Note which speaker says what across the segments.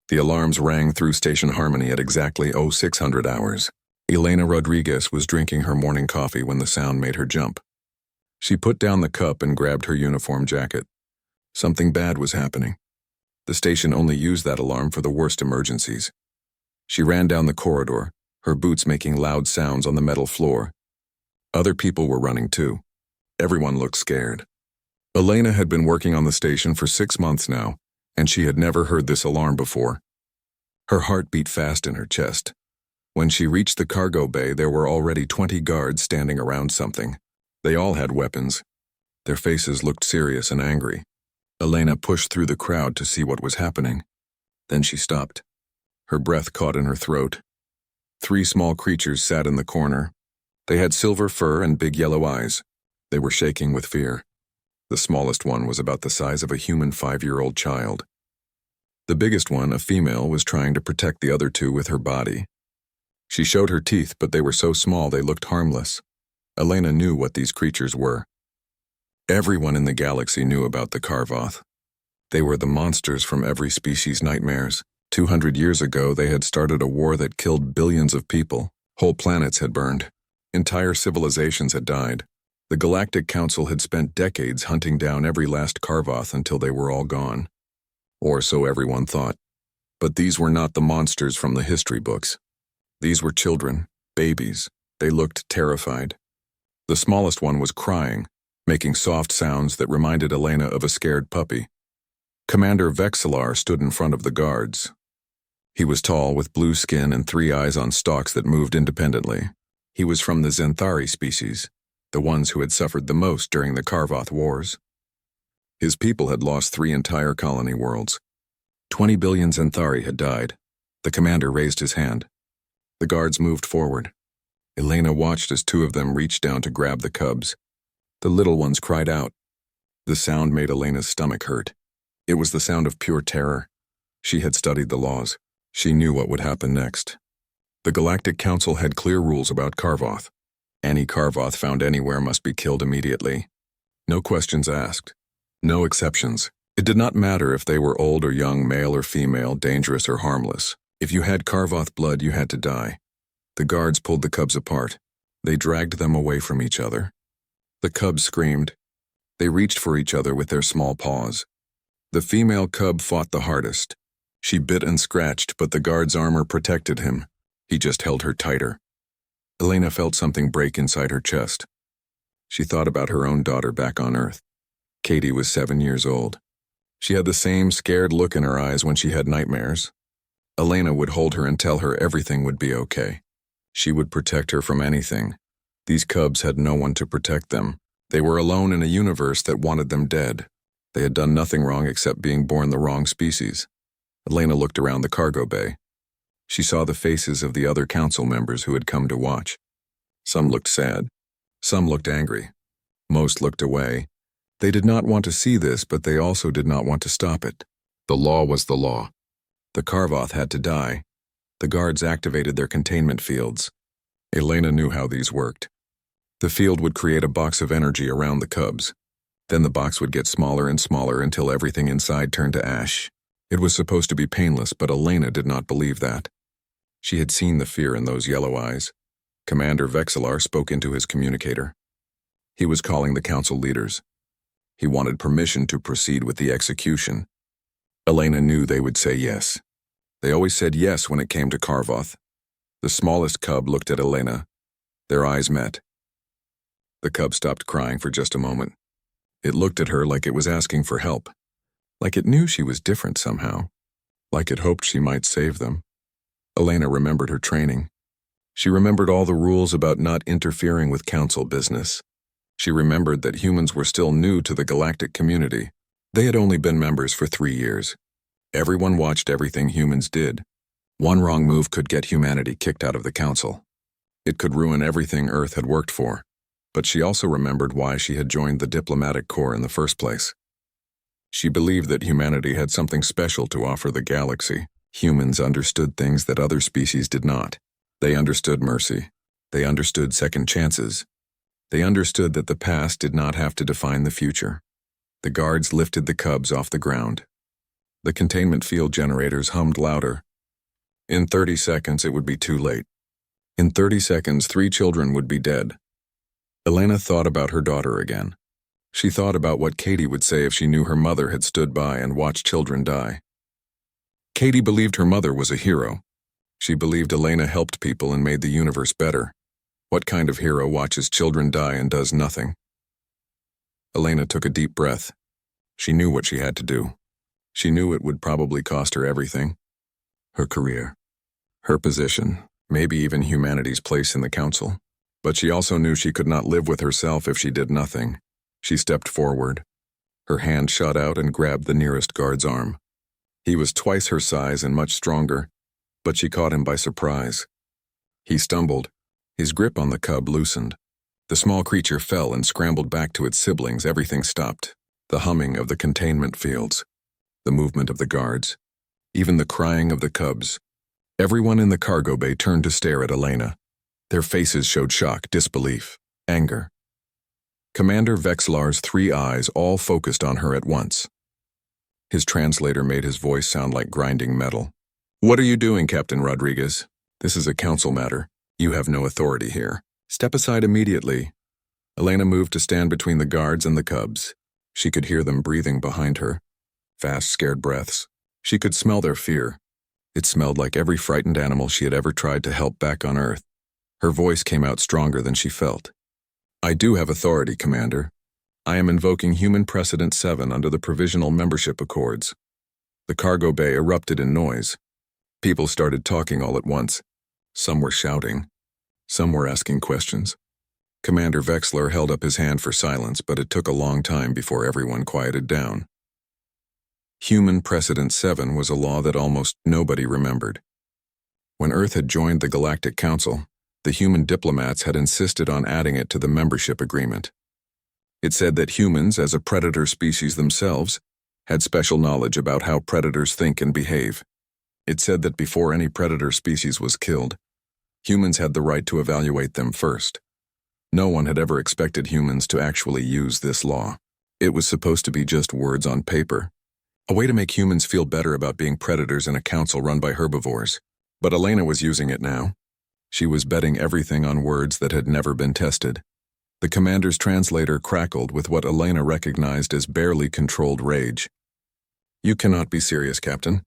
Speaker 1: The alarms rang through station harmony at exactly 0600 hours. Elena Rodriguez was drinking her morning coffee when the sound made her jump. She put down the cup and grabbed her uniform jacket. Something bad was happening. The station only used that alarm for the worst emergencies. She ran down the corridor, her boots making loud sounds on the metal floor. Other people were running too. Everyone looked scared. Elena had been working on the station for 6 months now, and she had never heard this alarm before. Her heart beat fast in her chest. When she reached the cargo bay, there were already 20 guards standing around something. They all had weapons. Their faces looked serious and angry. Elena pushed through the crowd to see what was happening. Then she stopped. Her breath caught in her throat. 3 small creatures sat in the corner. They had silver fur and big yellow eyes. They were shaking with fear. The smallest one was about the size of a human 5-year-old child. The biggest one, a female, was trying to protect the other 2 with her body. She showed her teeth, but they were so small they looked harmless. Elena knew what these creatures were. Everyone in the galaxy knew about the Karvoth. They were the monsters from every species' nightmares. 200 years ago, they had started a war that killed billions of people. Whole planets had burned. Entire civilizations had died. The Galactic Council had spent decades hunting down every last Karvoth until they were all gone. Or so everyone thought. But these were not the monsters from the history books. These were children, babies. They looked terrified. The smallest one was crying, making soft sounds that reminded Elena of a scared puppy. Commander Vexillar stood in front of the guards. He was tall, with blue skin and 3 eyes on stalks that moved independently. He was from the Xanthari species, the ones who had suffered the most during the Karvoth Wars. His people had lost 3 entire colony worlds. 20 billion Xanthari had died. The commander raised his hand. The guards moved forward. Elena watched as 2 of them reached down to grab the cubs. The little ones cried out. The sound made Elena's stomach hurt. It was the sound of pure terror. She had studied the laws. She knew what would happen next. The Galactic Council had clear rules about Karvoth. Any Karvoth found anywhere must be killed immediately. No questions asked. No exceptions. It did not matter if they were old or young, male or female, dangerous or harmless. If you had Karvoth blood, you had to die. The guards pulled the cubs apart. They dragged them away from each other. The cubs screamed. They reached for each other with their small paws. The female cub fought the hardest. She bit and scratched, but the guard's armor protected him. He just held her tighter. Elena felt something break inside her chest. She thought about her own daughter back on Earth. Katie was 7 years old. She had the same scared look in her eyes when she had nightmares. Elena would hold her and tell her everything would be okay. She would protect her from anything. These cubs had no one to protect them. They were alone in a universe that wanted them dead. They had done nothing wrong except being born the wrong species. Elena looked around the cargo bay. She saw the faces of the other council members who had come to watch. Some looked sad. Some looked angry. Most looked away. They did not want to see this, but they also did not want to stop it. The law was the law. The Karvoth had to die. The guards activated their containment fields. Elena knew how these worked. The field would create a box of energy around the cubs. Then the box would get smaller and smaller until everything inside turned to ash. It was supposed to be painless, but Elena did not believe that. She had seen the fear in those yellow eyes. Commander Vexillar spoke into his communicator. He was calling the council leaders. He wanted permission to proceed with the execution. Elena knew they would say yes. They always said yes when it came to Karvoth. The smallest cub looked at Elena. Their eyes met. The cub stopped crying for just a moment. It looked at her like it was asking for help. Like it knew she was different somehow. Like it hoped she might save them. Elena remembered her training. She remembered all the rules about not interfering with council business. She remembered that humans were still new to the galactic community. They had only been members for 3 years. Everyone watched everything humans did. One wrong move could get humanity kicked out of the council. It could ruin everything Earth had worked for. But she also remembered why she had joined the diplomatic corps in the first place. She believed that humanity had something special to offer the galaxy. Humans understood things that other species did not. They understood mercy. They understood second chances. They understood that the past did not have to define the future. The guards lifted the cubs off the ground. The containment field generators hummed louder. In 30 seconds, it would be too late. In 30 seconds, 3 children would be dead. Elena thought about her daughter again. She thought about what Katie would say if she knew her mother had stood by and watched children die. Katie believed her mother was a hero. She believed Elena helped people and made the universe better. What kind of hero watches children die and does nothing? Elena took a deep breath. She knew what she had to do. She knew it would probably cost her everything. Her career, her position, maybe even humanity's place in the council. But she also knew she could not live with herself if she did nothing. She stepped forward. Her hand shot out and grabbed the nearest guard's arm. He was twice her size and much stronger, but she caught him by surprise. He stumbled. His grip on the cub loosened. The small creature fell and scrambled back to its siblings. Everything stopped. The humming of the containment fields, the movement of the guards, even the crying of the cubs. Everyone in the cargo bay turned to stare at Elena. Their faces showed shock, disbelief, anger. Commander Vexlar's 3 eyes all focused on her at once. His translator made his voice sound like grinding metal. "What are you doing, Captain Rodriguez? This is a council matter. You have no authority here. Step aside immediately." Elena moved to stand between the guards and the cubs. She could hear them breathing behind her. Fast, scared breaths. She could smell their fear. It smelled like every frightened animal she had ever tried to help back on Earth. Her voice came out stronger than she felt. "I do have authority, Commander. I am invoking Human Precedent 7 under the Provisional Membership Accords." The cargo bay erupted in noise. People started talking all at once. Some were shouting. Some were asking questions. Commander Vexlar held up his hand for silence, but it took a long time before everyone quieted down. Human Precedent 7 was a law that almost nobody remembered. When Earth had joined the Galactic Council, the human diplomats had insisted on adding it to the membership agreement. It said that humans, as a predator species themselves, had special knowledge about how predators think and behave. It said that before any predator species was killed, humans had the right to evaluate them first. No one had ever expected humans to actually use this law. It was supposed to be just words on paper, a way to make humans feel better about being predators in a council run by herbivores. But Elena was using it now. She was betting everything on words that had never been tested. The commander's translator crackled with what Elena recognized as barely controlled rage. "You cannot be serious, Captain.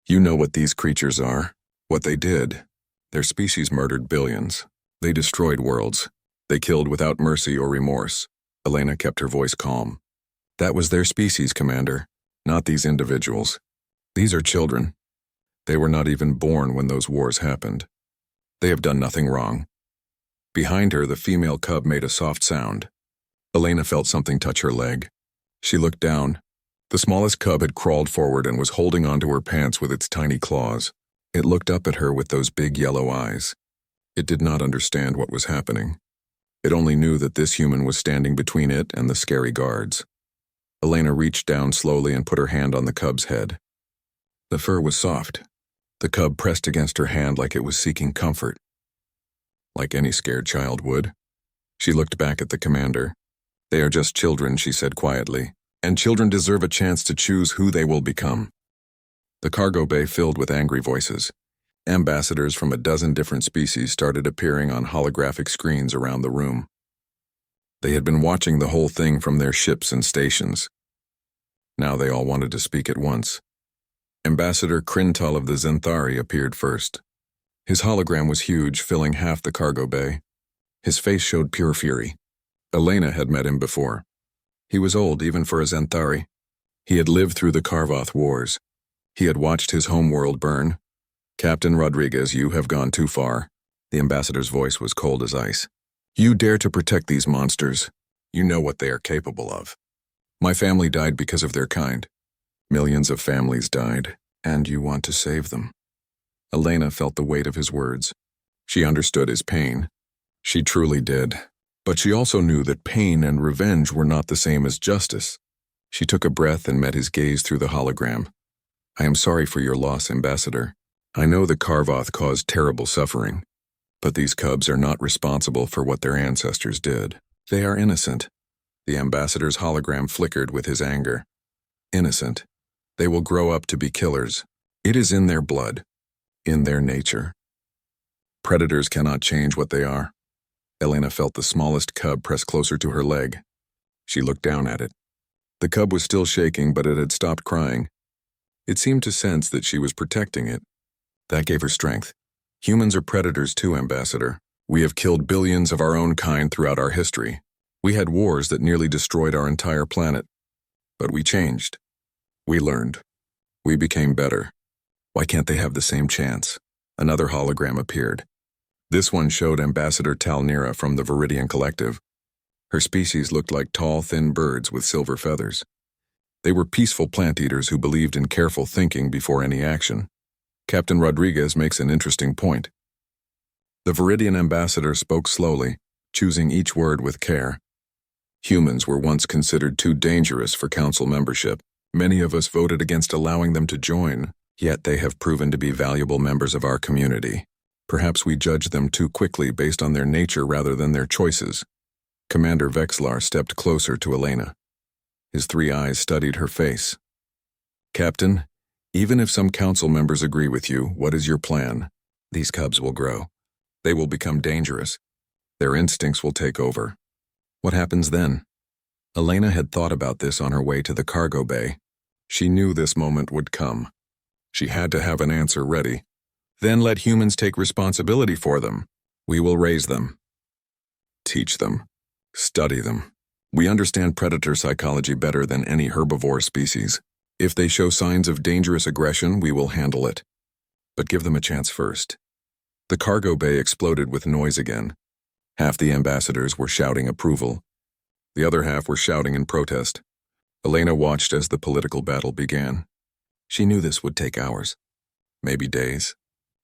Speaker 1: You know what these creatures are, what they did. Their species murdered billions. They destroyed worlds. They killed without mercy or remorse." Elena kept her voice calm. "That was their species, Commander, not these individuals. These are children. They were not even born when those wars happened. They have done nothing wrong." Behind her, the female cub made a soft sound. Elena felt something touch her leg. She looked down. The smallest cub had crawled forward and was holding onto her pants with its tiny claws. It looked up at her with those big yellow eyes. It did not understand what was happening. It only knew that this human was standing between it and the scary guards. Elena reached down slowly and put her hand on the cub's head. The fur was soft. The cub pressed against her hand like it was seeking comfort. Like any scared child would. She looked back at the commander. "They are just children," she said quietly, "and children deserve a chance to choose who they will become." The cargo bay filled with angry voices. Ambassadors from a dozen different species started appearing on holographic screens around the room. They had been watching the whole thing from their ships and stations. Now they all wanted to speak at once. Ambassador Krintal of the Zenthari appeared first. His hologram was huge, filling half the cargo bay. His face showed pure fury. Elena had met him before. He was old, even for a Zenthari. He had lived through the Karvoth Wars. He had watched his homeworld burn. "Captain Rodriguez, you have gone too far." The ambassador's voice was cold as ice. "You dare to protect these monsters. You know what they are capable of. My family died because of their kind. Millions of families died, and you want to save them." Elena felt the weight of his words. She understood his pain. She truly did. But she also knew that pain and revenge were not the same as justice. She took a breath and met his gaze through the hologram. "I am sorry for your loss, Ambassador. I know the Karvoth caused terrible suffering, but these cubs are not responsible for what their ancestors did. They are innocent." The ambassador's hologram flickered with his anger. Innocent. They will grow up to be killers. It is in their blood, in their nature. Predators cannot change what they are. Elena felt the smallest cub press closer to her leg. She looked down at it. The cub was still shaking, but it had stopped crying. It seemed to sense that she was protecting it. That gave her strength. Humans are predators too, Ambassador. We have killed billions of our own kind throughout our history. We had wars that nearly destroyed our entire planet. But we changed. We learned. We became better. Why can't they have the same chance? Another hologram appeared. This one showed Ambassador Talnira from the Viridian Collective. Her species looked like tall, thin birds with silver feathers. They were peaceful plant eaters who believed in careful thinking before any action. Captain Rodriguez makes an interesting point. The Viridian ambassador spoke slowly, choosing each word with care. Humans were once considered too dangerous for council membership. Many of us voted against allowing them to join, yet they have proven to be valuable members of our community. Perhaps we judge them too quickly based on their nature rather than their choices. Commander Vexlar stepped closer to Elena. His 3 eyes studied her face. Captain, even if some council members agree with you, what is your plan? These cubs will grow. They will become dangerous. Their instincts will take over. What happens then? Elena had thought about this on her way to the cargo bay. She knew this moment would come. She had to have an answer ready. Then let humans take responsibility for them. We will raise them. Teach them. Study them. We understand predator psychology better than any herbivore species. If they show signs of dangerous aggression, we will handle it. But give them a chance first. The cargo bay exploded with noise again. Half the ambassadors were shouting approval. The other half were shouting in protest. Elena watched as the political battle began. She knew this would take hours, maybe days.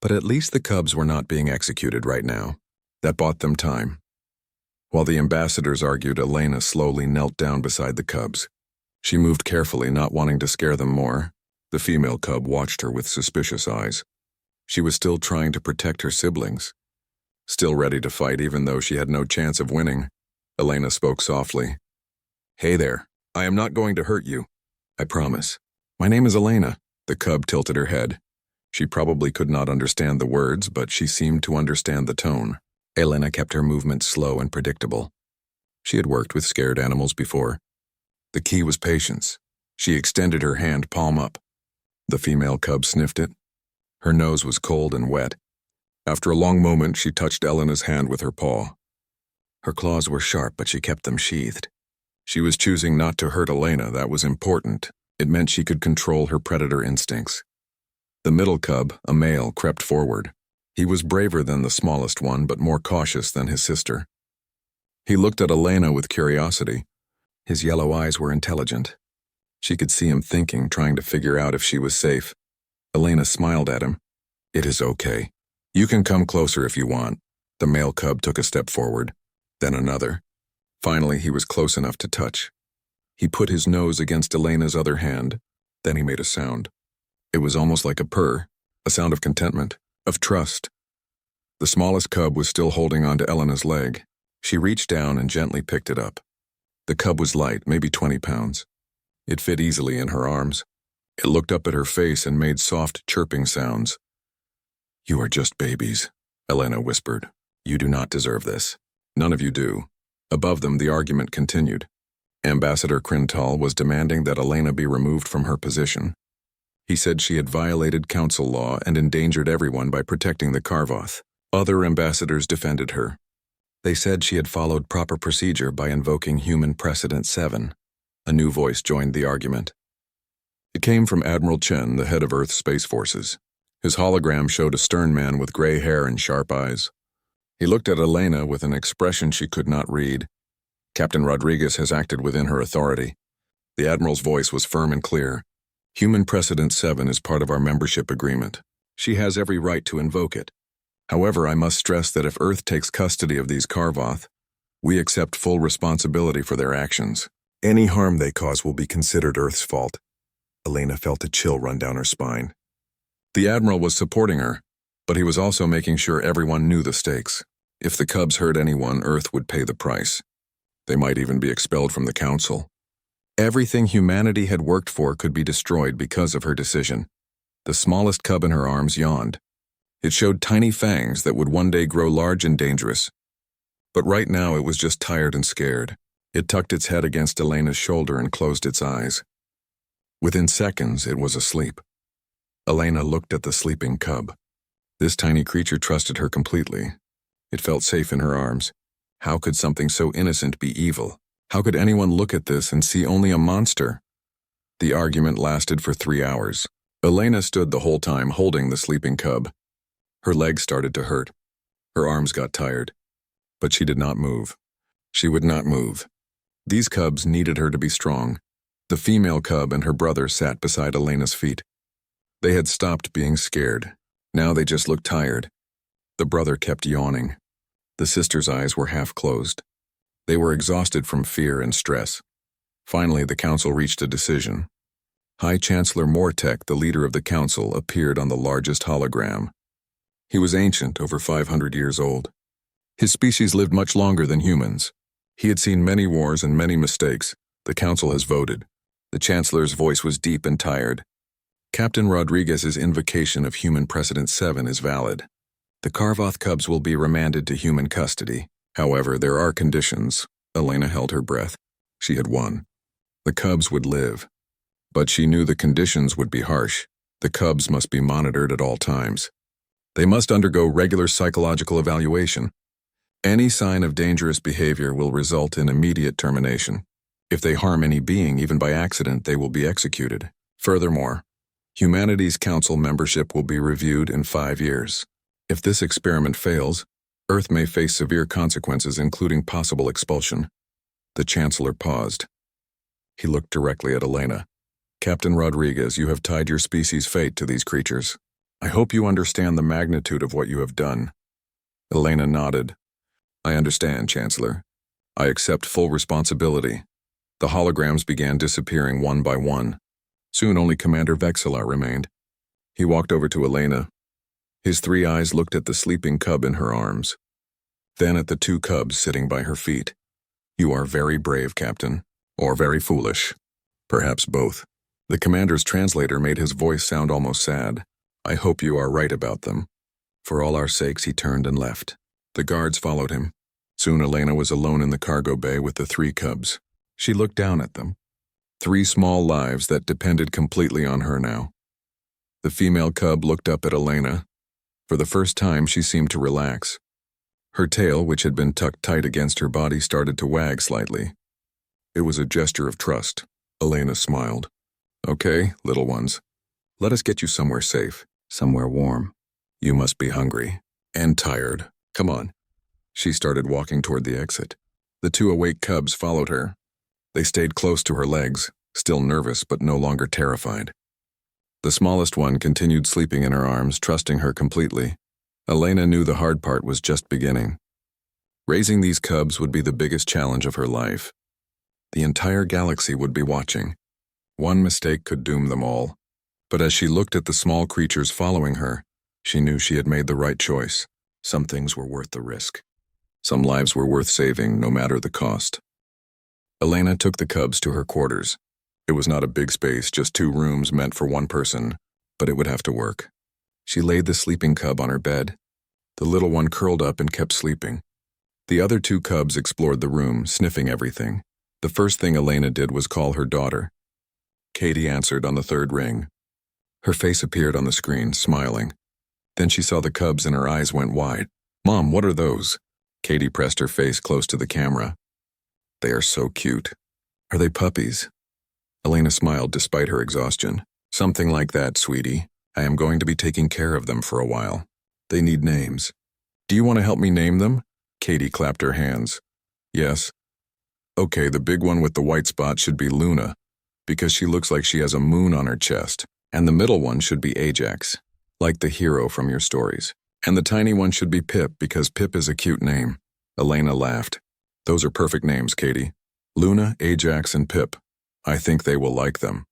Speaker 1: But at least the cubs were not being executed right now. That bought them time. While the ambassadors argued, Elena slowly knelt down beside the cubs. She moved carefully, not wanting to scare them more. The female cub watched her with suspicious eyes. She was still trying to protect her siblings. Still ready to fight even though she had no chance of winning. Elena spoke softly. Hey there, I am not going to hurt you. I promise. My name is Elena. The cub tilted her head. She probably could not understand the words, but she seemed to understand the tone. Elena kept her movements slow and predictable. She had worked with scared animals before. The key was patience. She extended her hand palm up. The female cub sniffed it. Her nose was cold and wet. After a long moment, she touched Elena's hand with her paw. Her claws were sharp, but she kept them sheathed. She was choosing not to hurt Elena. That was important. It meant she could control her predator instincts. The middle cub, a male, crept forward. He was braver than the smallest one, but more cautious than his sister. He looked at Elena with curiosity. His yellow eyes were intelligent. She could see him thinking, trying to figure out if she was safe. Elena smiled at him. It is okay. You can come closer if you want. The male cub took a step forward, then another. Finally, he was close enough to touch. He put his nose against Elena's other hand. Then he made a sound. It was almost like a purr, a sound of contentment, of trust. The smallest cub was still holding onto Elena's leg. She reached down and gently picked it up. The cub was light, maybe 20 pounds. It fit easily in her arms. It looked up at her face and made soft, chirping sounds. You are just babies, Elena whispered. You do not deserve this. None of you do. Above them, the argument continued. Ambassador Crintal was demanding that Elena be removed from her position. He said she had violated council law and endangered everyone by protecting the Karvoth. Other ambassadors defended her. They said she had followed proper procedure by invoking Human Precedent 7. A new voice joined the argument. It came from Admiral Chen, the head of Earth's Space Forces. His hologram showed a stern man with gray hair and sharp eyes. He looked at Elena with an expression she could not read. Captain Rodriguez has acted within her authority. The Admiral's voice was firm and clear. Human Precedent 7 is part of our membership agreement. She has every right to invoke it. However, I must stress that if Earth takes custody of these Karvoth, we accept full responsibility for their actions. Any harm they cause will be considered Earth's fault. Elena felt a chill run down her spine. The Admiral was supporting her, but he was also making sure everyone knew the stakes. If the cubs hurt anyone, Earth would pay the price. They might even be expelled from the Council. Everything humanity had worked for could be destroyed because of her decision. The smallest cub in her arms yawned. It showed tiny fangs that would one day grow large and dangerous. But right now it was just tired and scared. It tucked its head against Elena's shoulder and closed its eyes. Within seconds, it was asleep. Elena looked at the sleeping cub. This tiny creature trusted her completely. It felt safe in her arms. How could something so innocent be evil? How could anyone look at this and see only a monster? The argument lasted for 3 hours. Elena stood the whole time holding the sleeping cub. Her legs started to hurt. Her arms got tired. But she did not move. She would not move. These cubs needed her to be strong. The female cub and her brother sat beside Elena's feet. They had stopped being scared. Now they just looked tired. The brother kept yawning. The sister's eyes were half closed. They were exhausted from fear and stress. Finally, the council reached a decision. High Chancellor Mortek, the leader of the council, appeared on the largest hologram. He was ancient, over 500 years old. His species lived much longer than humans. He had seen many wars and many mistakes. The council has voted. The Chancellor's voice was deep and tired. Captain Rodriguez's invocation of Human Precedent 7 is valid. The Karvoth cubs will be remanded to human custody. However, there are conditions. Elena held her breath. She had won. The cubs would live. But she knew the conditions would be harsh. The cubs must be monitored at all times. They must undergo regular psychological evaluation. Any sign of dangerous behavior will result in immediate termination. If they harm any being, even by accident, they will be executed. Furthermore, humanity's council membership will be reviewed in 5 years. If this experiment fails, Earth may face severe consequences, including possible expulsion. The Chancellor paused. He looked directly at Elena. Captain Rodriguez, you have tied your species' fate to these creatures. I hope you understand the magnitude of what you have done. Elena nodded. I understand, Chancellor. I accept full responsibility. The holograms began disappearing one by one. Soon only Commander Vexelar remained. He walked over to Elena. His 3 eyes looked at the sleeping cub in her arms, then at the 2 cubs sitting by her feet. You are very brave, Captain, or very foolish. Perhaps both. The commander's translator made his voice sound almost sad. I hope you are right about them. For all our sakes, he turned and left. The guards followed him. Soon Elena was alone in the cargo bay with the 3 cubs. She looked down at them. 3 small lives that depended completely on her now. The female cub looked up at Elena. For the first time, she seemed to relax. Her tail, which had been tucked tight against her body, started to wag slightly. It was a gesture of trust. Elena smiled. Okay, little ones. Let us get you somewhere safe, somewhere warm. You must be hungry and tired. Come on. She started walking toward the exit. The 2 awake cubs followed her. They stayed close to her legs, still nervous but no longer terrified. The smallest one continued sleeping in her arms, trusting her completely. Elena knew the hard part was just beginning. Raising these cubs would be the biggest challenge of her life. The entire galaxy would be watching. One mistake could doom them all. But as she looked at the small creatures following her, she knew she had made the right choice. Some things were worth the risk. Some lives were worth saving, no matter the cost. Elena took the cubs to her quarters. It was not a big space, just 2 rooms meant for 1 person, but it would have to work. She laid the sleeping cub on her bed. The little one curled up and kept sleeping. The other 2 cubs explored the room, sniffing everything. The first thing Elena did was call her daughter. Katie answered on the 3rd ring. Her face appeared on the screen, smiling. Then she saw the cubs and her eyes went wide. Mom, what are those? Katie pressed her face close to the camera. They are so cute. Are they puppies? Elena smiled despite her exhaustion. Something like that, sweetie. I am going to be taking care of them for a while. They need names. Do you want to help me name them? Katie clapped her hands. Yes. Okay, the big one with the white spot should be Luna, because she looks like she has a moon on her chest. And the middle one should be Ajax, like the hero from your stories. And the tiny one should be Pip, because Pip is a cute name. Elena laughed. Those are perfect names, Katie. Luna, Ajax, and Pip. I think they will like them.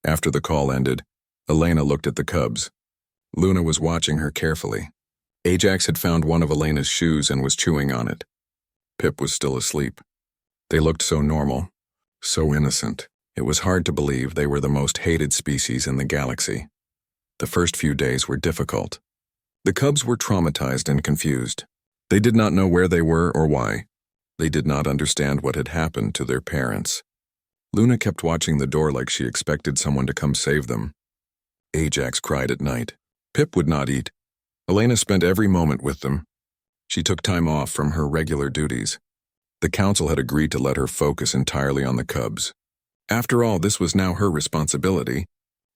Speaker 1: After the call ended, Elena looked at the cubs. Luna was watching her carefully. Ajax had found one of Elena's shoes and was chewing on it. Pip was still asleep. They looked so normal. So innocent. It was hard to believe they were the most hated species in the galaxy. The first few days were difficult. The cubs were traumatized and confused. They did not know where they were or why. They did not understand what had happened to their parents. Luna kept watching the door like she expected someone to come save them. Ajax cried at night. Pip would not eat. Elena spent every moment with them. She took time off from her regular duties. The council had agreed to let her focus entirely on the cubs. After all, this was now her responsibility.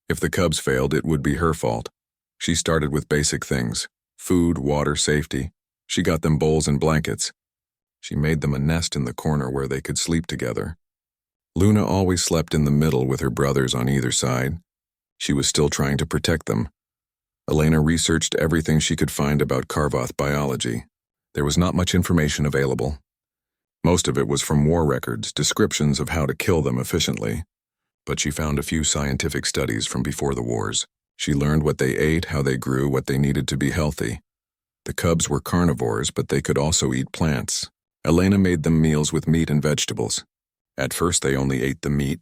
Speaker 1: If the cubs failed, it would be her fault. She started with basic things: food, water, safety. She got them bowls and blankets. She made them a nest in the corner where they could sleep together. Luna always slept in the middle with her brothers on either side. She was still trying to protect them. Elena researched everything she could find about Karvoth biology. There was not much information available. Most of it was from war records, descriptions of how to kill them efficiently. But she found a few scientific studies from before the wars. She learned what they ate, how they grew, what they needed to be healthy. The cubs were carnivores, but they could also eat plants. Elena made them meals with meat and vegetables. At first they only ate the meat,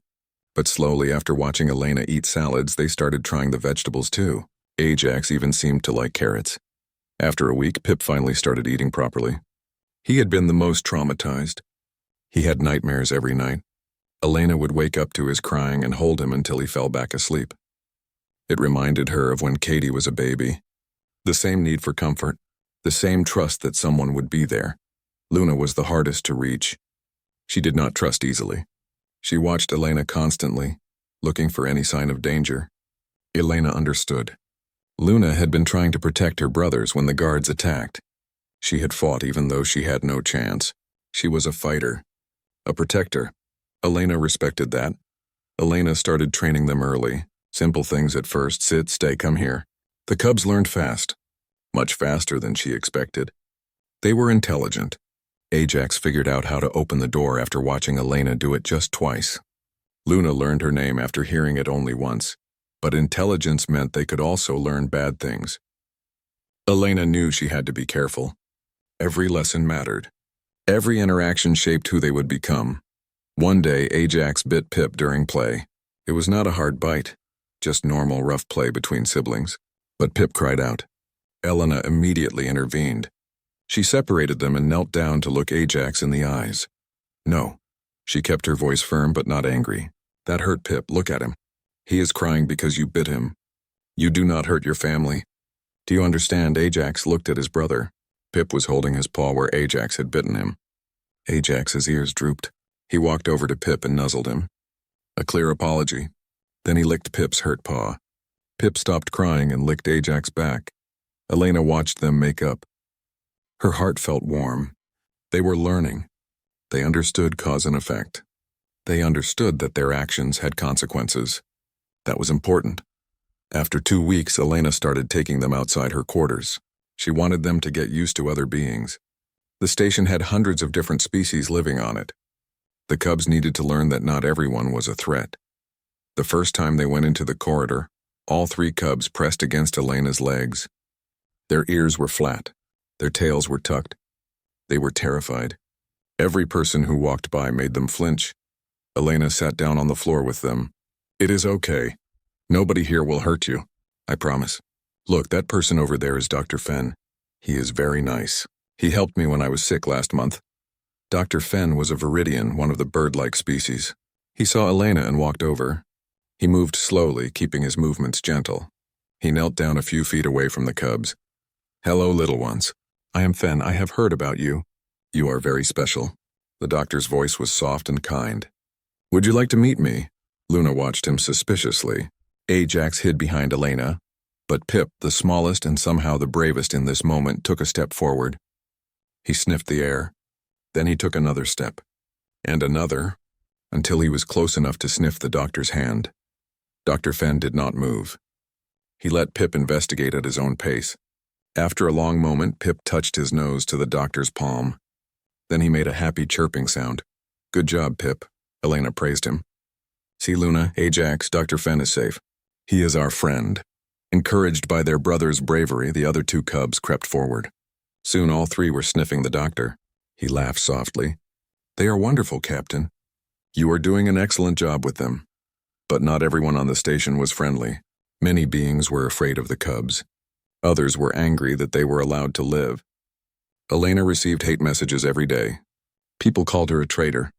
Speaker 1: but slowly after watching Elena eat salads, they started trying the vegetables too. Ajax even seemed to like carrots. After a week, Pip finally started eating properly. He had been the most traumatized. He had nightmares every night. Elena would wake up to his crying and hold him until he fell back asleep. It reminded her of when Katie was a baby. The same need for comfort, the same trust that someone would be there. Luna was the hardest to reach. She did not trust easily. She watched Elena constantly, looking for any sign of danger. Elena understood. Luna had been trying to protect her brothers when the guards attacked. She had fought even though she had no chance. She was a fighter, a protector. Elena respected that. Elena started training them early. Simple things at first: sit, stay, come here. The cubs learned fast, much faster than she expected. They were intelligent. Ajax figured out how to open the door after watching Elena do it just twice. Luna learned her name after hearing it only once, but intelligence meant they could also learn bad things. Elena knew she had to be careful. Every lesson mattered. Every interaction shaped who they would become. One day, Ajax bit Pip during play. It was not a hard bite, just normal rough play between siblings. But Pip cried out. Elena immediately intervened. She separated them and knelt down to look Ajax in the eyes. No. She kept her voice firm but not angry. That hurt Pip. Look at him. He is crying because you bit him. You do not hurt your family. Do you understand? Ajax looked at his brother. Pip was holding his paw where Ajax had bitten him. Ajax's ears drooped. He walked over to Pip and nuzzled him. A clear apology. Then he licked Pip's hurt paw. Pip stopped crying and licked Ajax back. Elena watched them make up. Her heart felt warm. They were learning. They understood cause and effect. They understood that their actions had consequences. That was important. After 2 weeks, Elena started taking them outside her quarters. She wanted them to get used to other beings. The station had hundreds of different species living on it. The cubs needed to learn that not everyone was a threat. The first time they went into the corridor, all 3 cubs pressed against Elena's legs. Their ears were flat. Their tails were tucked. They were terrified. Every person who walked by made them flinch. Elena sat down on the floor with them. It is okay. Nobody here will hurt you. I promise. Look, that person over there is Dr. Fenn. He is very nice. He helped me when I was sick last month. Dr. Fenn was a Viridian, one of the bird-like species. He saw Elena and walked over. He moved slowly, keeping his movements gentle. He knelt down a few feet away from the cubs. Hello, little ones. I am Fenn. I have heard about you. You are very special. The doctor's voice was soft and kind. Would you like to meet me? Luna watched him suspiciously. Ajax hid behind Elena, but Pip, the smallest and somehow the bravest in this moment, took a step forward. He sniffed the air. Then he took another step, and another, until he was close enough to sniff the doctor's hand. Dr. Fenn did not move. He let Pip investigate at his own pace. After a long moment, Pip touched his nose to the doctor's palm. Then he made a happy chirping sound. Good job, Pip, Elena praised him. See, Luna, Ajax, Dr. Fenn is safe. He is our friend. Encouraged by their brother's bravery, the other 2 cubs crept forward. Soon all 3 were sniffing the doctor. He laughed softly. They are wonderful, Captain. You are doing an excellent job with them. But not everyone on the station was friendly. Many beings were afraid of the cubs. Others were angry that they were allowed to live. Elena received hate messages every day. People called her a traitor.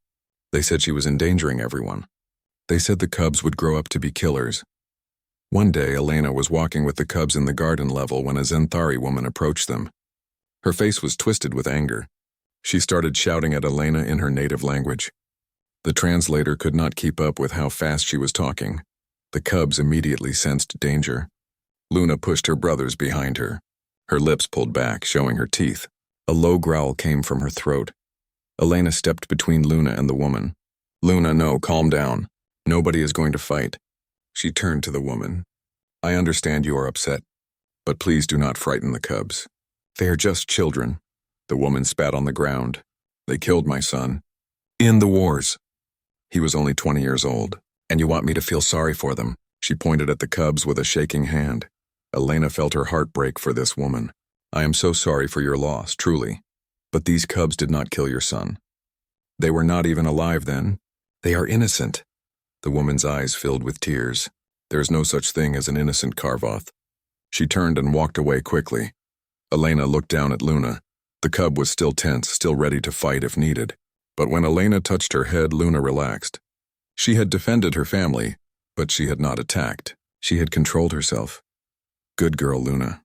Speaker 1: They said she was endangering everyone. They said the cubs would grow up to be killers. One day, Elena was walking with the cubs in the garden level when a Zenthari woman approached them. Her face was twisted with anger. She started shouting at Elena in her native language. The translator could not keep up with how fast she was talking. The cubs immediately sensed danger. Luna pushed her brothers behind her. Her lips pulled back, showing her teeth. A low growl came from her throat. Elena stepped between Luna and the woman. "Luna, no, calm down. Nobody is going to fight." She turned to the woman. "I understand you are upset, but please do not frighten the cubs. They are just children." The woman spat on the ground. "They killed my son. In the wars. He was only 20 years old, and you want me to feel sorry for them?" She pointed at the cubs with a shaking hand. Elena felt her heart break for this woman. "I am so sorry for your loss, truly. But these cubs did not kill your son. They were not even alive then. They are innocent." The woman's eyes filled with tears. "There is no such thing as an innocent Karvoth." She turned and walked away quickly. Elena looked down at Luna. The cub was still tense, still ready to fight if needed. But when Elena touched her head, Luna relaxed. She had defended her family, but she had not attacked. She had controlled herself. "Good girl, Luna."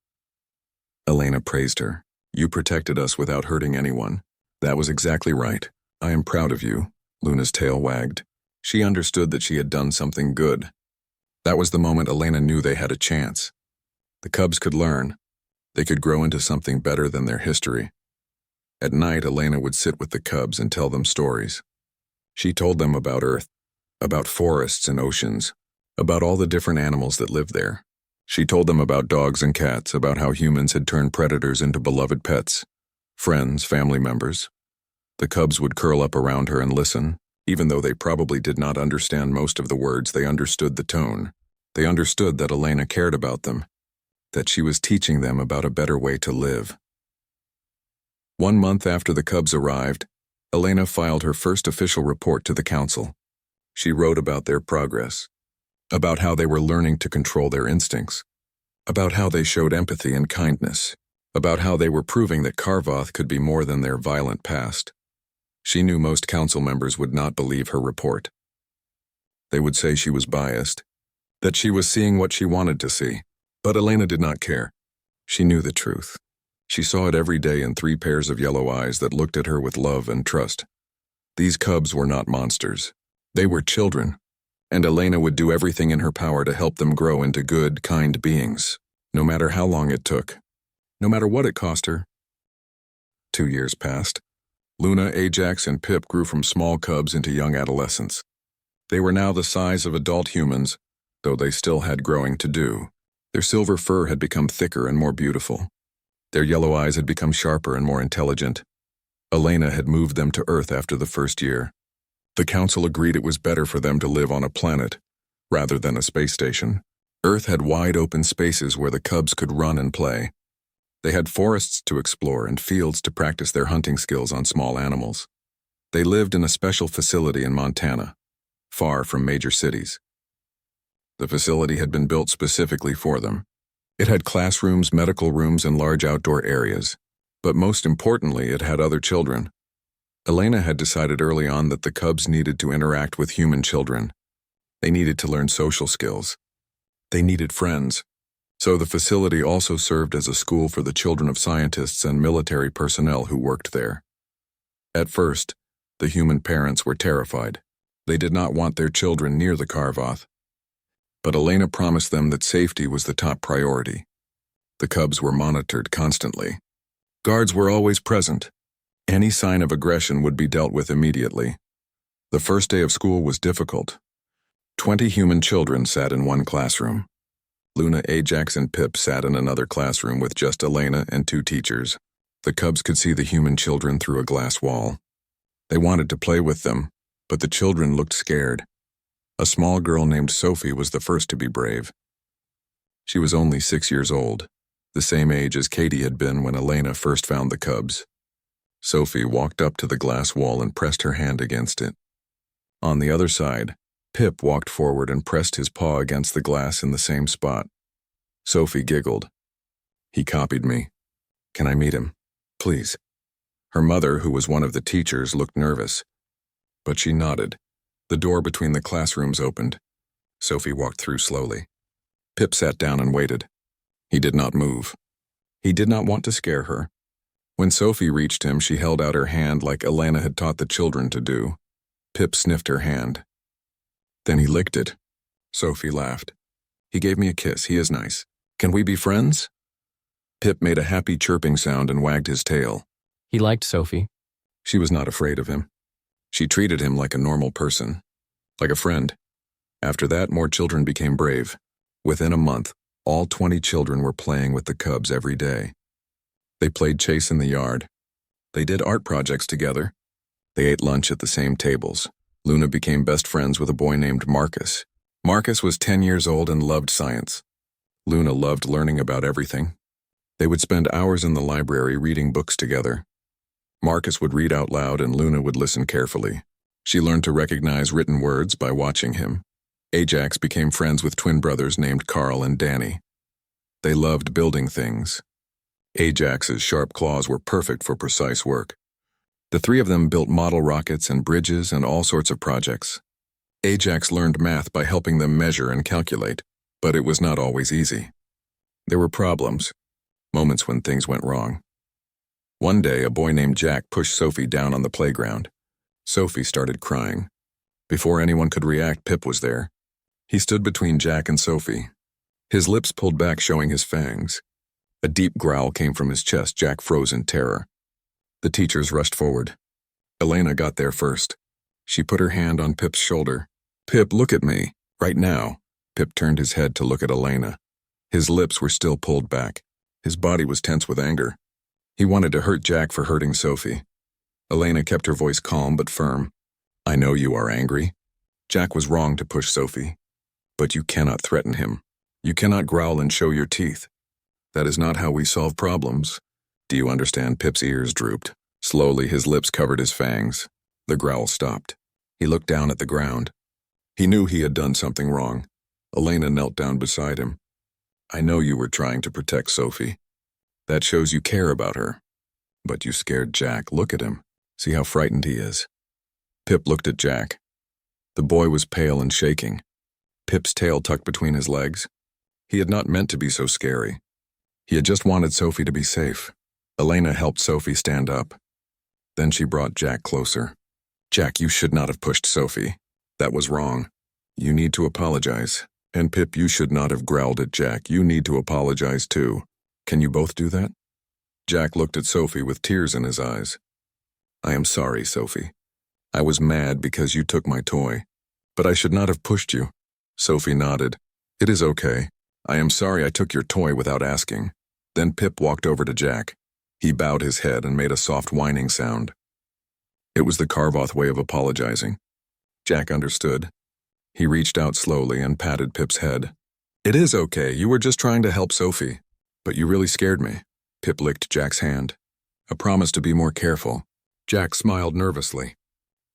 Speaker 1: Elena praised her. "You protected us without hurting anyone. That was exactly right. I am proud of you." Luna's tail wagged. She understood that she had done something good. That was the moment Elena knew they had a chance. The cubs could learn. They could grow into something better than their history. At night, Elena would sit with the cubs and tell them stories. She told them about Earth, about forests and oceans, about all the different animals that lived there. She told them about dogs and cats, about how humans had turned predators into beloved pets, friends, family members. The cubs would curl up around her and listen. Even though they probably did not understand most of the words, they understood the tone. They understood that Elena cared about them, that she was teaching them about a better way to live. 1 month after the cubs arrived, Elena filed her first official report to the council. She wrote about their progress, about how they were learning to control their instincts, about how they showed empathy and kindness, about how they were proving that Karvoth could be more than their violent past. She knew most council members would not believe her report. They would say she was biased, that she was seeing what she wanted to see. But Elena did not care. She knew the truth. She saw it every day in 3 pairs of yellow eyes that looked at her with love and trust. These cubs were not monsters. They were children, and Elena would do everything in her power to help them grow into good, kind beings, no matter how long it took, no matter what it cost her. 2 years passed. Luna, Ajax, and Pip grew from small cubs into young adolescents. They were now the size of adult humans, though they still had growing to do. Their silver fur had become thicker and more beautiful. Their yellow eyes had become sharper and more intelligent. Elena had moved them to Earth after the first year. The council agreed it was better for them to live on a planet, rather than a space station. Earth had wide open spaces where the cubs could run and play. They had forests to explore and fields to practice their hunting skills on small animals. They lived in a special facility in Montana, far from major cities. The facility had been built specifically for them. It had classrooms, medical rooms, and large outdoor areas. But most importantly, it had other children. Elena had decided early on that the cubs needed to interact with human children. They needed to learn social skills. They needed friends. So the facility also served as a school for the children of scientists and military personnel who worked there. At first, the human parents were terrified. They did not want their children near the Karvoth. But Elena promised them that safety was the top priority. The cubs were monitored constantly. Guards were always present. Any sign of aggression would be dealt with immediately. The first day of school was difficult. 20 human children sat in one classroom. Luna, Ajax, and Pip sat in another classroom with just Elena and 2 teachers. The cubs could see the human children through a glass wall. They wanted to play with them, but the children looked scared. A small girl named Sophie was the first to be brave. She was only 6 years old, the same age as Katie had been when Elena first found the cubs. Sophie walked up to the glass wall and pressed her hand against it. On the other side, Pip walked forward and pressed his paw against the glass in the same spot. Sophie giggled. He copied me. Can I meet him? Please. Her mother, who was one of the teachers, looked nervous. But she nodded. The door between the classrooms opened. Sophie walked through slowly. Pip sat down and waited. He did not move. He did not want to scare her. When Sophie reached him, she held out her hand like Elena had taught the children to do. Pip sniffed her hand. Then he licked it. Sophie laughed. He gave me a kiss. He is nice. Can we be friends? Pip made a happy chirping sound and wagged his tail.
Speaker 2: He liked Sophie.
Speaker 1: She was not afraid of him. She treated him like a normal person, like a friend. After that, more children became brave. Within a month, all 20 children were playing with the cubs every day. They played chase in the yard. They did art projects together. They ate lunch at the same tables. Luna became best friends with a boy named Marcus. Marcus was 10 years old and loved science. Luna loved learning about everything. They would spend hours in the library reading books together. Marcus would read out loud and Luna would listen carefully. She learned to recognize written words by watching him. Ajax became friends with twin brothers named Carl and Danny. They loved building things. Ajax's sharp claws were perfect for precise work. The three of them built model rockets and bridges and all sorts of projects. Ajax learned math by helping them measure and calculate, but it was not always easy. There were problems, moments when things went wrong. One day, a boy named Jack pushed Sophie down on the playground. Sophie started crying. Before anyone could react, Pip was there. He stood between Jack and Sophie. His lips pulled back, showing his fangs. A deep growl came from his chest. Jack froze in terror. The teachers rushed forward. Elena got there first. She put her hand on Pip's shoulder. Pip, look at me. Right now. Pip turned his head to look at Elena. His lips were still pulled back. His body was tense with anger. He wanted to hurt Jack for hurting Sophie. Elena kept her voice calm but firm. I know you are angry. Jack was wrong to push Sophie. But you cannot threaten him. You cannot growl and show your teeth. That is not how we solve problems. Do you understand? Pip's ears drooped. Slowly, his lips covered his fangs. The growl stopped. He looked down at the ground. He knew he had done something wrong. Elena knelt down beside him. I know you were trying to protect Sophie. That shows you care about her. But you scared Jack. Look at him. See how frightened he is. Pip looked at Jack. The boy was pale and shaking. Pip's tail tucked between his legs. He had not meant to be so scary. He had just wanted Sophie to be safe. Elena helped Sophie stand up. Then she brought Jack closer. Jack, you should not have pushed Sophie. That was wrong. You need to apologize. And Pip, you should not have growled at Jack. You need to apologize too. Can you both do that? Jack looked at Sophie with tears in his eyes. I am sorry, Sophie. I was mad because you took my toy. But I should not have pushed you. Sophie nodded. It is okay. I am sorry I took your toy without asking. Then Pip walked over to Jack. He bowed his head and made a soft whining sound. It was the Karvoth way of apologizing. Jack understood. He reached out slowly and patted Pip's head. It is okay. You were just trying to help Sophie. But you really scared me. Pip licked Jack's hand. A promise to be more careful. Jack smiled nervously.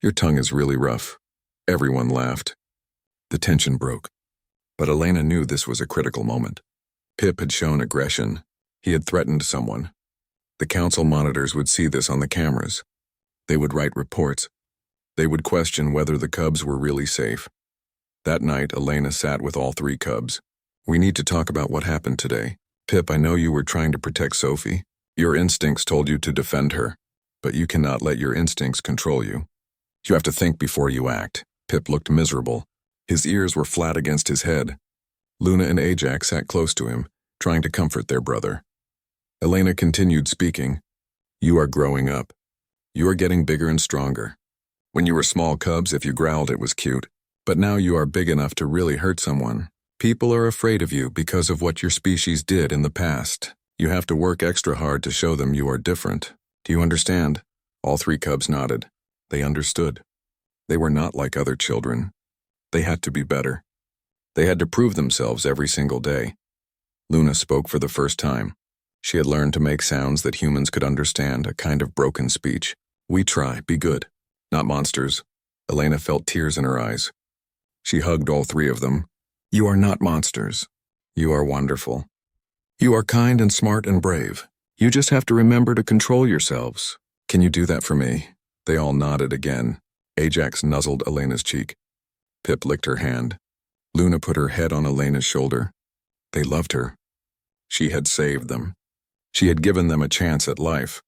Speaker 1: Your tongue is really rough. Everyone laughed. The tension broke. But Elena knew this was a critical moment. Pip had shown aggression. He had threatened someone. The council monitors would see this on the cameras. They would write reports. They would question whether the cubs were really safe. That night, Elena sat with all three cubs. We need to talk about what happened today. Pip, I know you were trying to protect Sophie. Your instincts told you to defend her. But you cannot let your instincts control you. You have to think before you act. Pip looked miserable. His ears were flat against his head. Luna and Ajax sat close to him, trying to comfort their brother. Elena continued speaking. You are growing up. You are getting bigger and stronger. When you were small cubs, if you growled, it was cute. But now you are big enough to really hurt someone. People are afraid of you because of what your species did in the past. You have to work extra hard to show them you are different. Do you understand? All three cubs nodded. They understood. They were not like other children. They had to be better. They had to prove themselves every single day. Luna spoke for the first time. She had learned to make sounds that humans could understand, a kind of broken speech. We try, be good. Not monsters. Elena felt tears in her eyes. She hugged all three of them. You are not monsters. You are wonderful. You are kind and smart and brave. You just have to remember to control yourselves. Can you do that for me? They all nodded again. Ajax nuzzled Elena's cheek. Pip licked her hand. Luna put her head on Elena's shoulder. They loved her. She had saved them. She had given them a chance at life.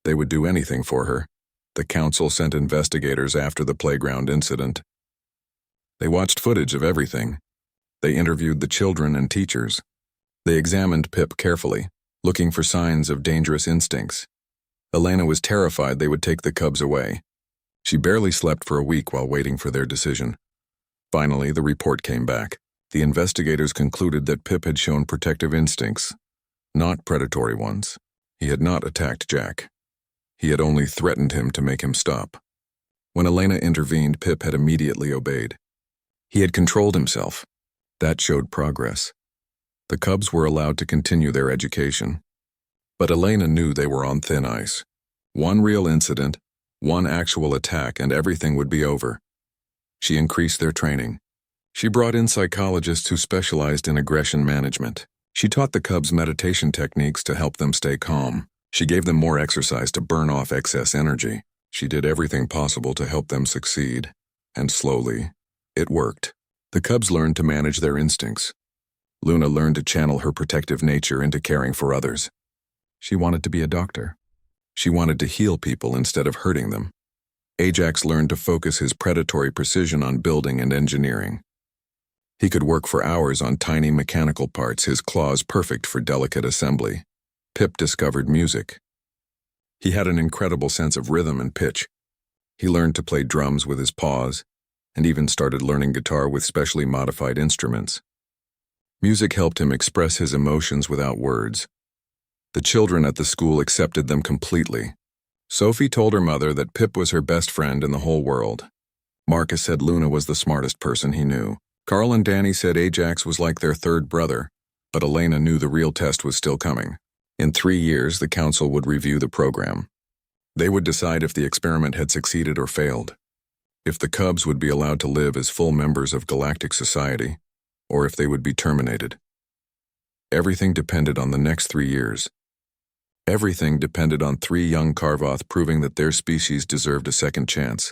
Speaker 1: They would do anything for her. The council sent investigators after the playground incident. They watched footage of everything. They interviewed the children and teachers. They examined Pip carefully, looking for signs of dangerous instincts. Elena was terrified they would take the cubs away. She barely slept for a week while waiting for their decision. Finally, the report came back. The investigators concluded that Pip had shown protective instincts, not predatory ones. He had not attacked Jack. He had only threatened him to make him stop. When Elena intervened, Pip had immediately obeyed. He had controlled himself. That showed progress. The cubs were allowed to continue their education. But Elena knew they were on thin ice. One real incident, one actual attack, and everything would be over. She increased their training. She brought in psychologists who specialized in aggression management. She taught the cubs meditation techniques to help them stay calm. She gave them more exercise to burn off excess energy. She did everything possible to help them succeed. And slowly, it worked. The cubs learned to manage their instincts. Luna learned to channel her protective nature into caring for others. She wanted to be a doctor. She wanted to heal people instead of hurting them. Ajax learned to focus his predatory precision on building and engineering. He could work for hours on tiny mechanical parts, his claws perfect for delicate assembly. Pip discovered music. He had an incredible sense of rhythm and pitch. He learned to play drums with his paws, and even started learning guitar with specially modified instruments. Music helped him express his emotions without words. The children at the school accepted them completely. Sophie told her mother that Pip was her best friend in the whole world. Marcus said Luna was the smartest person he knew. Carl and Danny said Ajax was like their third brother, but Elena knew the real test was still coming. In 3 years, the council would review the program. They would decide if the experiment had succeeded or failed, if the cubs would be allowed to live as full members of galactic society, or if they would be terminated. Everything depended on the next 3 years. Everything depended on 3 young Karvoth proving that their species deserved a second chance.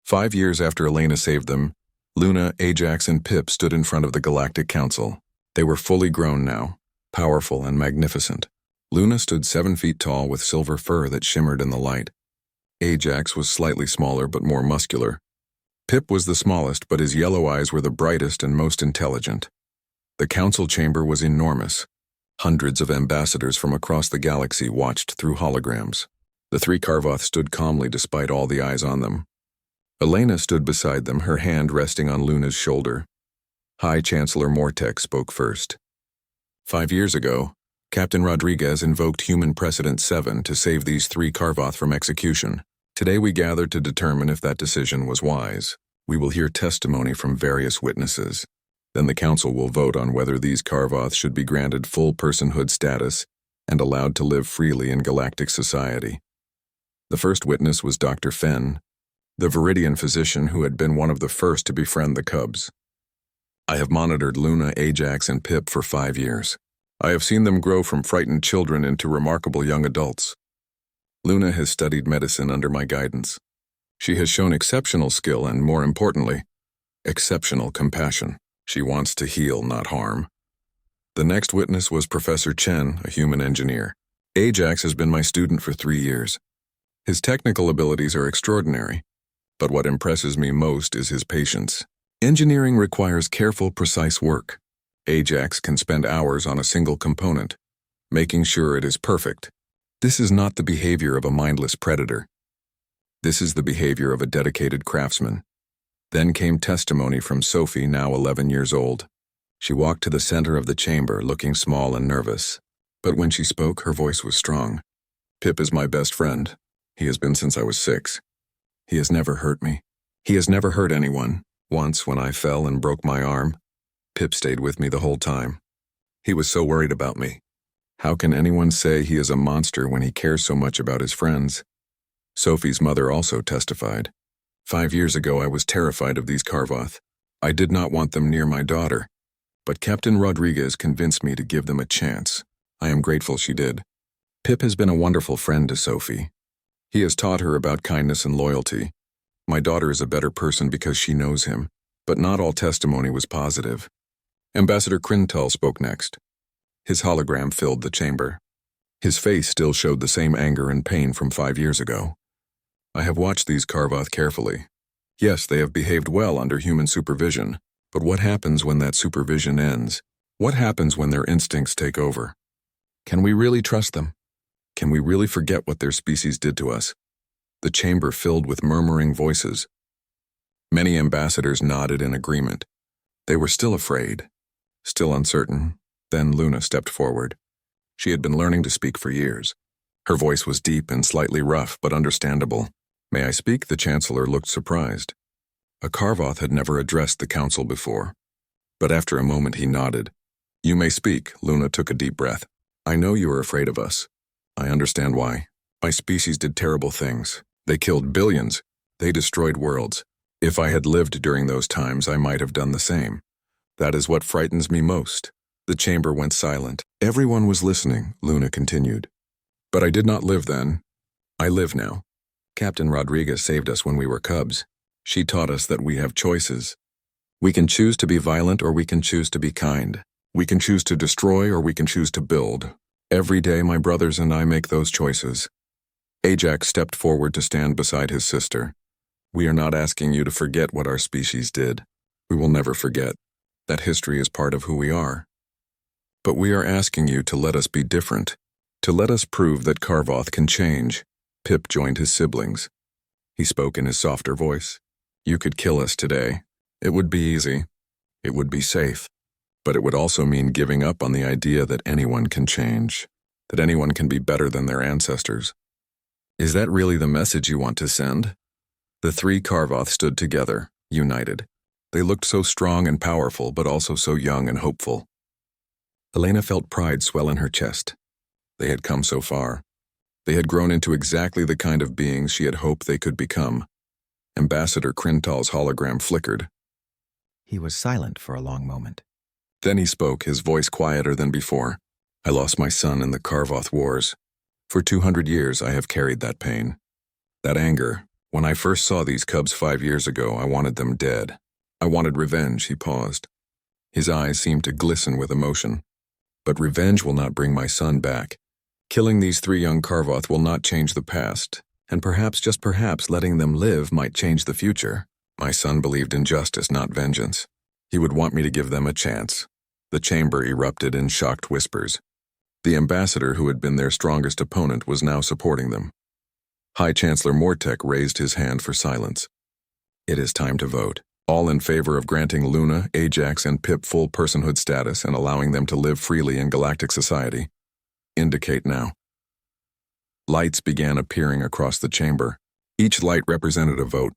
Speaker 1: 5 years after Elena saved them, Luna, Ajax, and Pip stood in front of the Galactic Council. They were fully grown now, powerful and magnificent. Luna stood 7 feet tall with silver fur that shimmered in the light. Ajax was slightly smaller but more muscular. Pip was the smallest, but his yellow eyes were the brightest and most intelligent. The council chamber was enormous. Hundreds of ambassadors from across the galaxy watched through holograms. The 3 Karvoth stood calmly despite all the eyes on them. Elena stood beside them, her hand resting on Luna's shoulder. High Chancellor Mortek spoke first. 5 years ago, Captain Rodriguez invoked Human Precedent 7 to save these 3 Karvoth from execution. Today we gathered to determine if that decision was wise. We will hear testimony from various witnesses. Then the council will vote on whether these Karvoth should be granted full personhood status and allowed to live freely in galactic society. The first witness was Dr. Fenn, the Viridian physician who had been one of the first to befriend the cubs. I have monitored Luna, Ajax, and Pip for 5 years. I have seen them grow from frightened children into remarkable young adults. Luna has studied medicine under my guidance. She has shown exceptional skill and, more importantly, exceptional compassion. She wants to heal, not harm. The next witness was Professor Chen, a human engineer. Ajax has been my student for 3 years. His technical abilities are extraordinary, but what impresses me most is his patience. Engineering requires careful, precise work. Ajax can spend hours on a single component, making sure it is perfect. This is not the behavior of a mindless predator. This is the behavior of a dedicated craftsman. Then came testimony from Sophie, now 11 years old. She walked to the center of the chamber, looking small and nervous. But when she spoke, her voice was strong. Pip is my best friend. He has been since I was 6. He has never hurt me. He has never hurt anyone. Once, when I fell and broke my arm, Pip stayed with me the whole time. He was so worried about me. How can anyone say he is a monster when he cares so much about his friends? Sophie's mother also testified. 5 years ago I was terrified of these Karvoth. I did not want them near my daughter. But Captain Rodriguez convinced me to give them a chance. I am grateful she did. Pip has been a wonderful friend to Sophie. He has taught her about kindness and loyalty. My daughter is a better person because she knows him, but not all testimony was positive. Ambassador Crintal spoke next. His hologram filled the chamber. His face still showed the same anger and pain from 5 years ago. I have watched these Karvoth carefully. Yes, they have behaved well under human supervision, but what happens when that supervision ends? What happens when their instincts take over? Can we really trust them? Can we really forget what their species did to us? The chamber filled with murmuring voices. Many ambassadors nodded in agreement. They were still afraid, still uncertain. Then Luna stepped forward. She had been learning to speak for years. Her voice was deep and slightly rough, but understandable. "May I speak?" The Chancellor looked surprised. A Karvoth had never addressed the council before. But after a moment he nodded. "You may speak." Luna took a deep breath. "I know you are afraid of us. I understand why. My species did terrible things. They killed billions. They destroyed worlds. If I had lived during those times, I might have done the same. That is what frightens me most." The chamber went silent. Everyone was listening, Luna continued. "But I did not live then. I live now. Captain Rodriguez saved us when we were cubs. She taught us that we have choices. We can choose to be violent or we can choose to be kind. We can choose to destroy or we can choose to build. Every day my brothers and I make those choices." Ajax stepped forward to stand beside his sister. "We are not asking you to forget what our species did. We will never forget. That history is part of who we are. But we are asking you to let us be different, to let us prove that Karvoth can change." Pip joined his siblings. He spoke in his softer voice. "You could kill us today. It would be easy. It would be safe. But it would also mean giving up on the idea that anyone can change, that anyone can be better than their ancestors. Is that really the message you want to send?" The 3 Karvoth stood together, united. They looked so strong and powerful, but also so young and hopeful. Elena felt pride swell in her chest. They had come so far. They had grown into exactly the kind of beings she had hoped they could become. Ambassador Crintal's hologram flickered.
Speaker 2: He was silent for a long moment.
Speaker 1: Then he spoke, his voice quieter than before. "I lost my son in the Karvoth Wars. For 200 years I have carried that pain. That anger. When I first saw these cubs 5 years ago, I wanted them dead. I wanted revenge." He paused. His eyes seemed to glisten with emotion. "But revenge will not bring my son back. Killing these 3 young Karvoth will not change the past, and perhaps, just perhaps, letting them live might change the future. My son believed in justice, not vengeance. He would want me to give them a chance." The chamber erupted in shocked whispers. The ambassador who had been their strongest opponent was now supporting them. High Chancellor Mortek raised his hand for silence. "It is time to vote. All in favor of granting Luna, Ajax, and Pip full personhood status and allowing them to live freely in galactic society? Indicate now." Lights began appearing across the chamber. Each light represented a vote.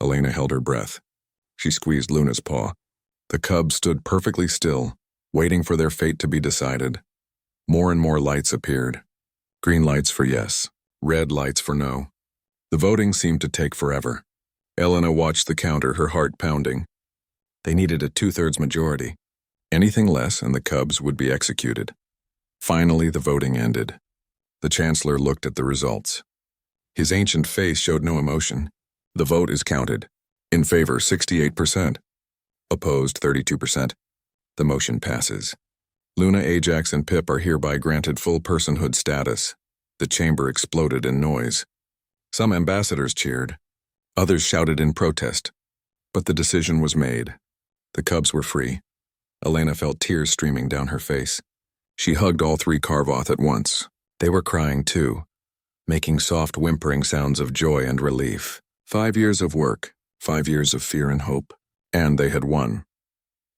Speaker 1: Elena held her breath. She squeezed Luna's paw. The cubs stood perfectly still, waiting for their fate to be decided. More and more lights appeared. Green lights for yes, red lights for no. The voting seemed to take forever. Elena watched the counter, her heart pounding. They needed a 2/3 majority. Anything less and the cubs would be executed. Finally, the voting ended. The Chancellor looked at the results. His ancient face showed no emotion. "The vote is counted. In favor, 68%. Opposed, 32%. The motion passes. Luna, Ajax, and Pip are hereby granted full personhood status." The chamber exploded in noise. Some ambassadors cheered. Others shouted in protest. But the decision was made. The cubs were free. Elena felt tears streaming down her face. She hugged all 3 Karvoth at once. They were crying too, making soft whimpering sounds of joy and relief. 5 years of work, 5 years of fear and hope, and they had won.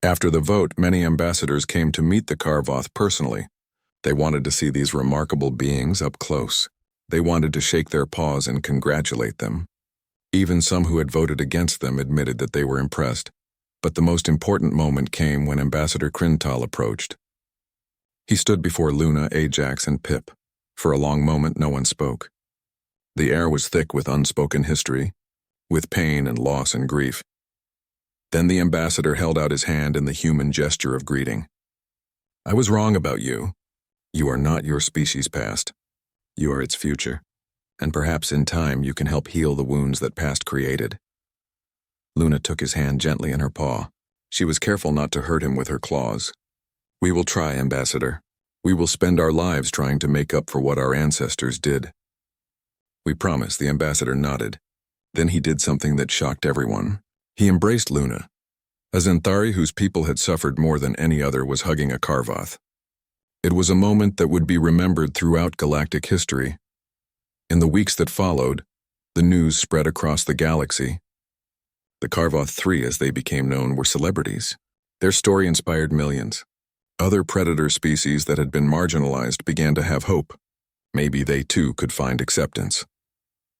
Speaker 1: After the vote, many ambassadors came to meet the Karvoth personally. They wanted to see these remarkable beings up close. They wanted to shake their paws and congratulate them. Even some who had voted against them admitted that they were impressed. But the most important moment came when Ambassador Crintal approached. He stood before Luna, Ajax, and Pip. For a long moment, no one spoke. The air was thick with unspoken history. with pain and loss and grief. Then the ambassador held out his hand in the human gesture of greeting. I was wrong about you. You are not your species' past. You are its future. And perhaps in time you can help heal the wounds that past created. Luna took his hand gently in her paw. She was careful not to hurt him with her claws. We will try, Ambassador. We will spend our lives trying to make up for what our ancestors did. We promise, the ambassador nodded. Then he did something that shocked everyone. He embraced Luna. A Xanthari whose people had suffered more than any other was hugging a Karvoth. It was a moment that would be remembered throughout galactic history. In the weeks that followed, the news spread across the galaxy. The Karvoth 3, as they became known, were celebrities. Their story inspired millions. Other predator species that had been marginalized began to have hope. Maybe they too could find acceptance.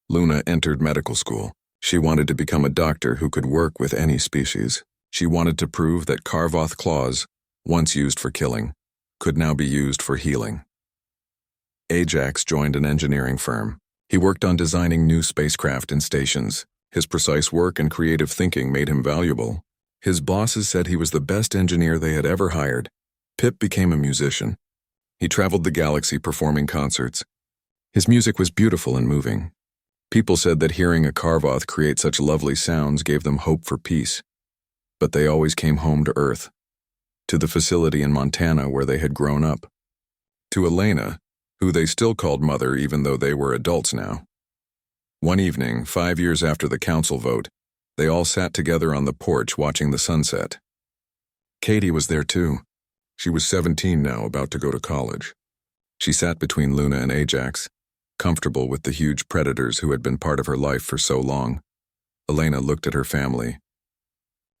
Speaker 1: Luna entered medical school. She wanted to become a doctor who could work with any species. She wanted to prove that Karvoth claws, once used for killing, could now be used for healing. Ajax joined an engineering firm. He worked on designing new spacecraft and stations. His precise work and creative thinking made him valuable. His bosses said he was the best engineer they had ever hired. Pip became a musician. He traveled the galaxy performing concerts. His music was beautiful and moving. People said that hearing a Karvoth create such lovely sounds gave them hope for peace. But they always came home to Earth, to the facility in Montana where they had grown up, to Elena, who they still called Mother even though they were adults now. One evening, 5 years after the council vote, they all sat together on the porch watching the sunset. Katie was there too. She was 17 now, about to go to college. She sat between Luna and Ajax, comfortable with the huge predators who had been part of her life for so long. Elena looked at her family.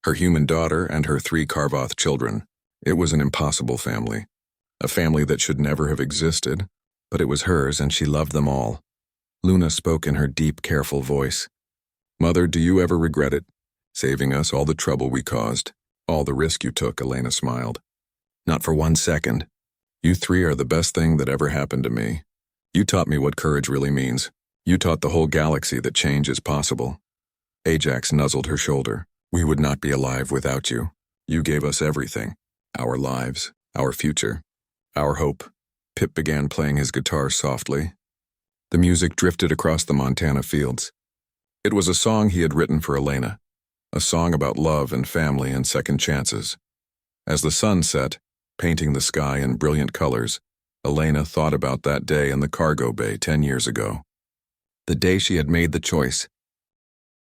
Speaker 1: Her human daughter and her 3 Karvoth children. It was an impossible family. A family that should never have existed, but it was hers and she loved them all. Luna spoke in her deep, careful voice. Mother, do you ever regret it? Saving us all the trouble we caused, all the risk you took, Elena smiled. Not for 1 second. You 3 are the best thing that ever happened to me. You taught me what courage really means. You taught the whole galaxy that change is possible. Ajax nuzzled her shoulder. We would not be alive without you. You gave us everything. Our lives, our future, our hope. Pip began playing his guitar softly. The music drifted across the Montana fields. It was a song he had written for Elena, a song about love and family and second chances. As the sun set, painting the sky in brilliant colors, Elena thought about that day in the cargo bay 10 years ago. The day she had made the choice,